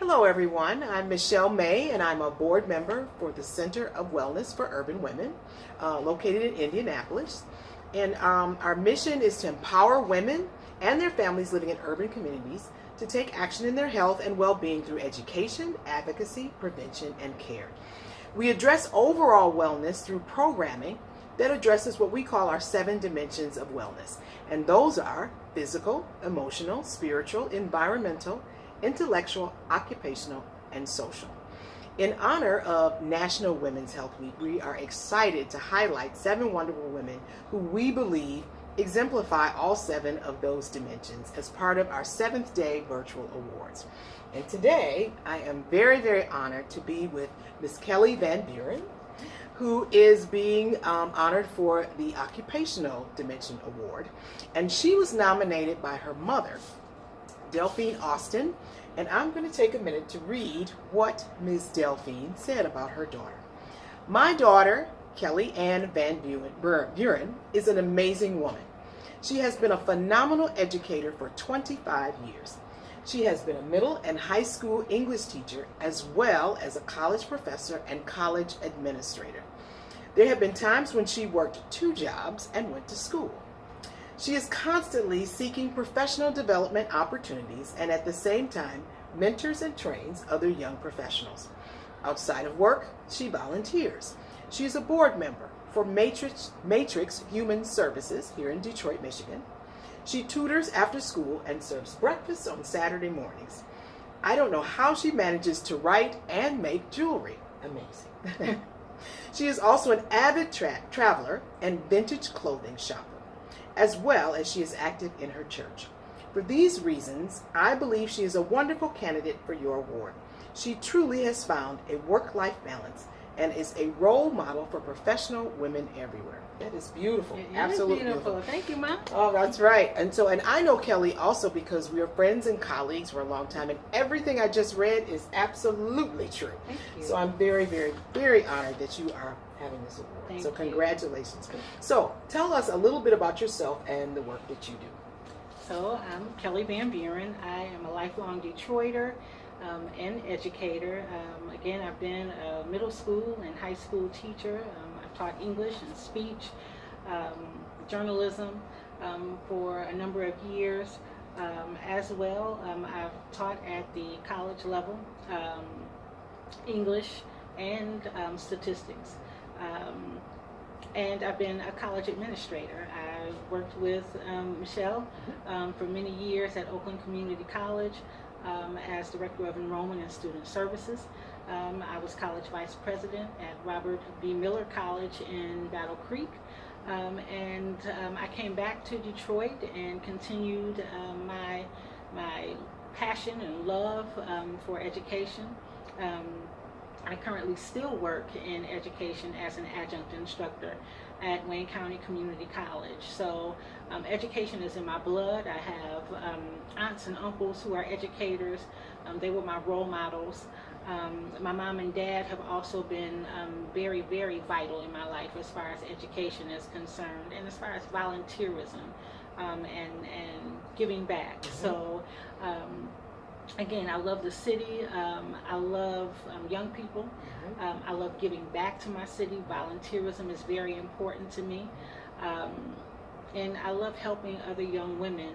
Hello everyone, I'm Michelle May and I'm a board member for the Center of Wellness for Urban Women located in Indianapolis. And our mission is to empower women and their families living in urban communities to take action in their health and well-being through education, advocacy, prevention, and care. We address overall wellness through programming that addresses what we call our 7 dimensions of wellness. And those are physical, emotional, spiritual, environmental, intellectual, occupational, and social. In honor of National Women's Health Week, we are excited to highlight 7 wonderful women who we believe exemplify all 7 of those dimensions as part of our 7th Day Virtual Awards. And today, I am very, very honored to be with Ms. Kelli Van Buren, who is being honored for the Occupational Dimension Award. And she was nominated by her mother, Delphine Austin, and I'm going to take a minute to read what Ms. Delphine said about her daughter. My daughter, Kelli Ann Van Buren, is an amazing woman. She has been a phenomenal educator for 25 years. She has been a middle and high school English teacher as well as a college professor and college administrator. There have been times when she worked 2 jobs and went to school. She is constantly seeking professional development opportunities and at the same time mentors and trains other young professionals. Outside of work, she volunteers. She is a board member for Matrix Human Services here in Detroit, Michigan. She tutors after school and serves breakfast on Saturday mornings. I don't know how she manages to write and make jewelry. Amazing. She is also an avid traveler and vintage clothing shopper, as well as she is active in her church. For these reasons, I believe she is a wonderful candidate for your award. She truly has found a work-life balance and is a role model for professional women everywhere. That is beautiful. It Absolutely is beautiful. Thank you, Mom. Oh, that's right. And I know Kelli also because we are friends and colleagues for a long time, and everything I just read is absolutely true. Thank you. So I'm very, very, very honored that you are having this award. Thank so you. Congratulations. So tell us a little bit about yourself and the work that you do. So I'm Kelli Van Buren. I am a lifelong Detroiter and educator. Again, I've been a middle school and high school teacher. I've taught English and speech, journalism for a number of years. As well, I've taught at the college level, English and statistics. And I've been a college administrator. I worked with Michelle for many years at Oakland Community College as Director of Enrollment and Student Services. I was College Vice President at Robert B. Miller College in Battle Creek. And I came back to Detroit and continued my passion and love for education. I currently still work in education as an adjunct instructor at Wayne County Community College. So education is in my blood. I have aunts and uncles who are educators. They were my role models. My mom and dad have also been very, very vital in my life as far as education is concerned and as far as volunteerism and giving back. Mm-hmm. So again, I love the city. I love young people. Mm-hmm. I love giving back to my city. Volunteerism is very important to me. And I love helping other young women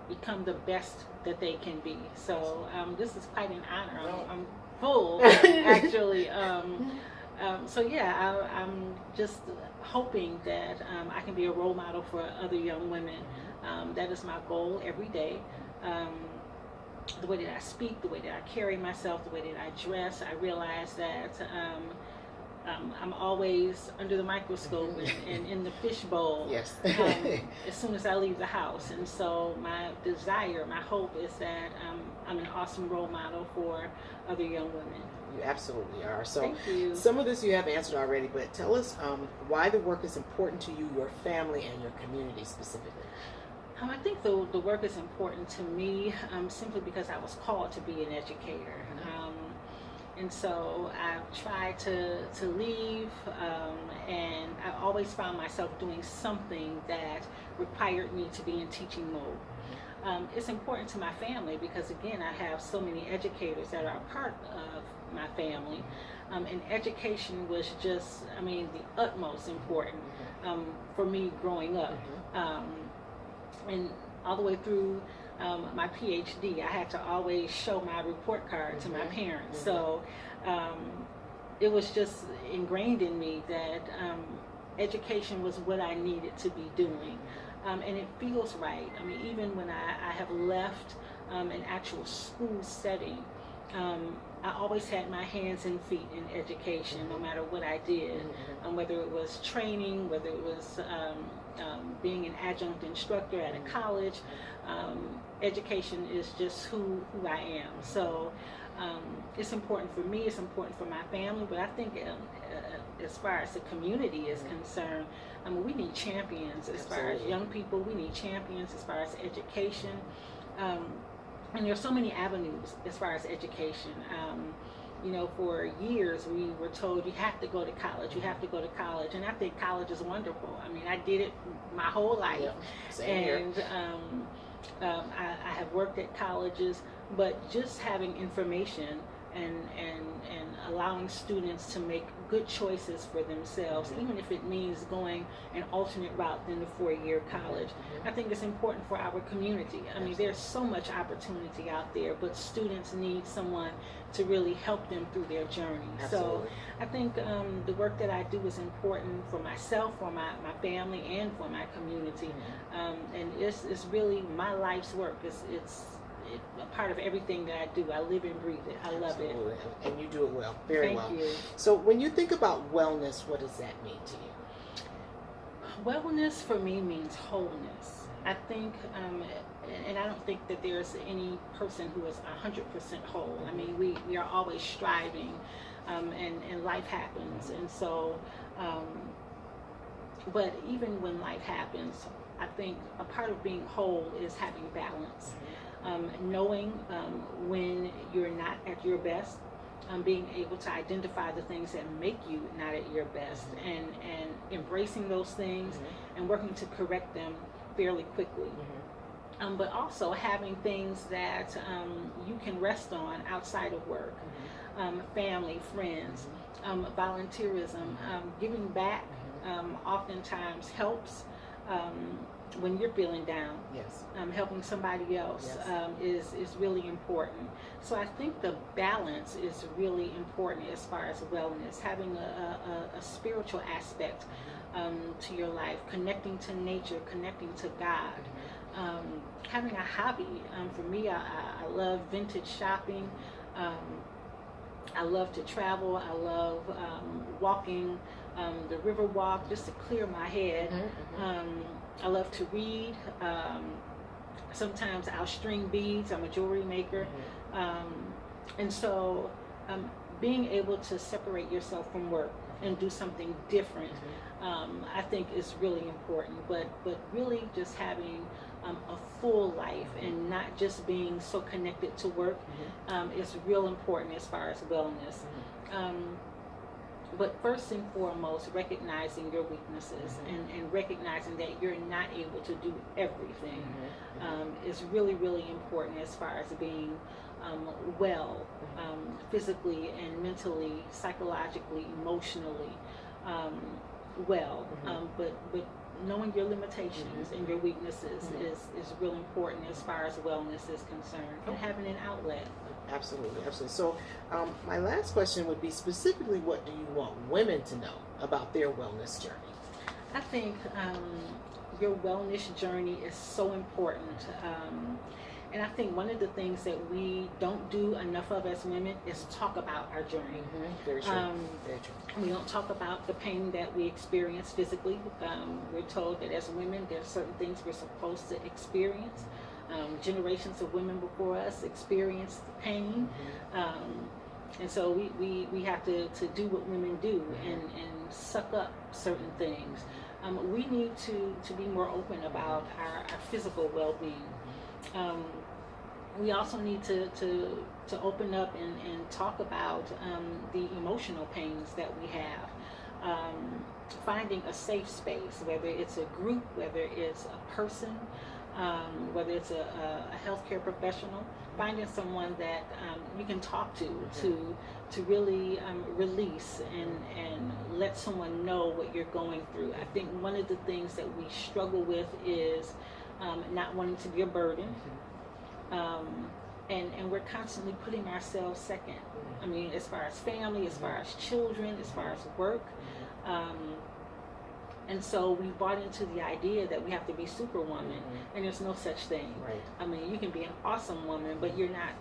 become the best that they can be. So this is quite an honor. I'm full, actually. So yeah, I'm just hoping that I can be a role model for other young women. That is my goal every day. The way that I speak, the way that I carry myself, the way that I dress, I realize that I'm always under the microscope and in the fishbowl. Yes. As soon as I leave the house. And so my desire, my hope is that I'm an awesome role model for other young women. You absolutely are. So thank you. Some of this you have answered already, but tell us why the work is important to you, your family, and your community specifically. I think the work is important to me simply because I was called to be an educator. And so I've tried to leave, and I always found myself doing something that required me to be in teaching mode. It's important to my family because, again, I have so many educators that are a part of my family. And education was just, I mean, the utmost important for me growing up. And all the way through my PhD, I had to always show my report card to my parents. So it was just ingrained in me that education was what I needed to be doing. And it feels right. I mean, even when I have left an actual school setting, I always had my hands and feet in education, no matter what I did, whether it was training, whether it was being an adjunct instructor at a college. Education is just who I am. So it's important for me, it's important for my family, but I think as far as the community is concerned, I mean, we need champions as far as young people, we need champions as far as education. And there's so many avenues as far as education. You know, for years we were told you have to go to college, you have to go to college, and I think college is wonderful. I mean, I did it my whole life, and I have worked at colleges, but just having information and allowing students to make good choices for themselves, even if it means going an alternate route than the 4-year college. I think it's important for our community. I mean, there's so much opportunity out there, but students need someone to really help them through their journey. So I think the work that I do is important for myself, for my family, and for my community. And it's really my life's work. It's a part of everything that I do. I live and breathe it. I love it. And you do it well, very well. Thank you. So when you think about wellness, what does that mean to you? Wellness for me means wholeness. I think, and I don't think that there's any person who is 100% whole. I mean, we are always striving, and life happens. And so, but even when life happens, I think a part of being whole is having balance. Knowing when you're not at your best, being able to identify the things that make you not at your best, and embracing those things and working to correct them fairly quickly. But also having things that you can rest on outside of work, family, friends, volunteerism, giving back oftentimes helps. When you're feeling down, helping somebody else is really important. So I think the balance is really important as far as wellness, having a spiritual aspect to your life, connecting to nature, connecting to God, having a hobby. For me, I love vintage shopping. I love to travel. I love walking the river walk just to clear my head. I love to read. Sometimes I'll string beads. I'm a jewelry maker. And so being able to separate yourself from work and do something different, I think is really important. But really just having a full life and not just being so connected to work is real important as far as wellness. But first and foremost, recognizing your weaknesses and recognizing that you're not able to do everything is really, really important as far as being well, physically and mentally, psychologically, emotionally well. But knowing your limitations and your weaknesses is real important as far as wellness is concerned, and having an outlet. Absolutely, absolutely. So my last question would be, specifically, what do you want women to know about their wellness journey? I think your wellness journey is so important. And I think one of the things that we don't do enough of as women is talk about our journey. Very true. Very true. We don't talk about the pain that we experience physically. We're told that as women, there are certain things we're supposed to experience. Generations of women before us experienced pain. And so we have to do what women do and suck up certain things. We need to be more open about our physical well-being. We also need to open up and talk about the emotional pains that we have. Finding a safe space, whether it's a group, whether it's a person, whether it's a healthcare professional, finding someone that you can talk to really release and let someone know what you're going through. I think one of the things that we struggle with is not wanting to be a burden. And we're constantly putting ourselves second. I mean, as far as family, as far as children, as far as work. And so we bought into the idea that we have to be superwoman, and there's no such thing. Right. I mean, you can be an awesome woman, but you're not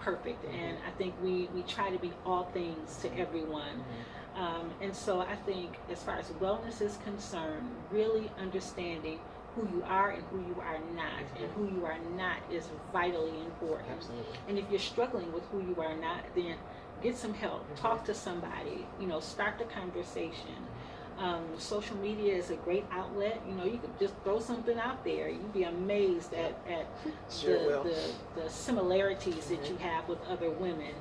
perfect. And I think we try to be all things to everyone. And so I think as far as wellness is concerned, really understanding who you are and who you are not, and who you are not is vitally important. Absolutely. And if you're struggling with who you are not, then get some help. Talk to somebody. Start the conversation. Social media is a great outlet. You could just throw something out there. You'd be amazed at the similarities that you have with other women.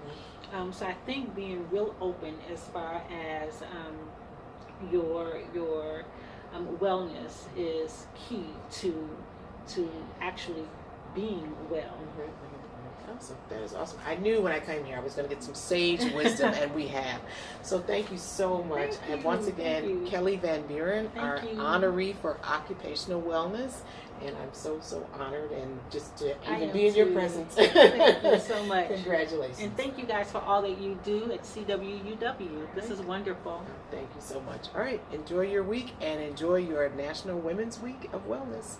So I think being real open as far as your wellness is key to actually being well. Awesome. That is awesome. I knew when I came here I was going to get some sage wisdom, and we have. So thank you so much. And once again, Kelli Van Buren, our honoree for occupational wellness. And I'm so honored, and just to even be in your presence. Thank you so much. Congratulations. And thank you guys for all that you do at CWUW. This is wonderful. Thank you so much. All right. Enjoy your week, and enjoy your National Women's Week of Wellness.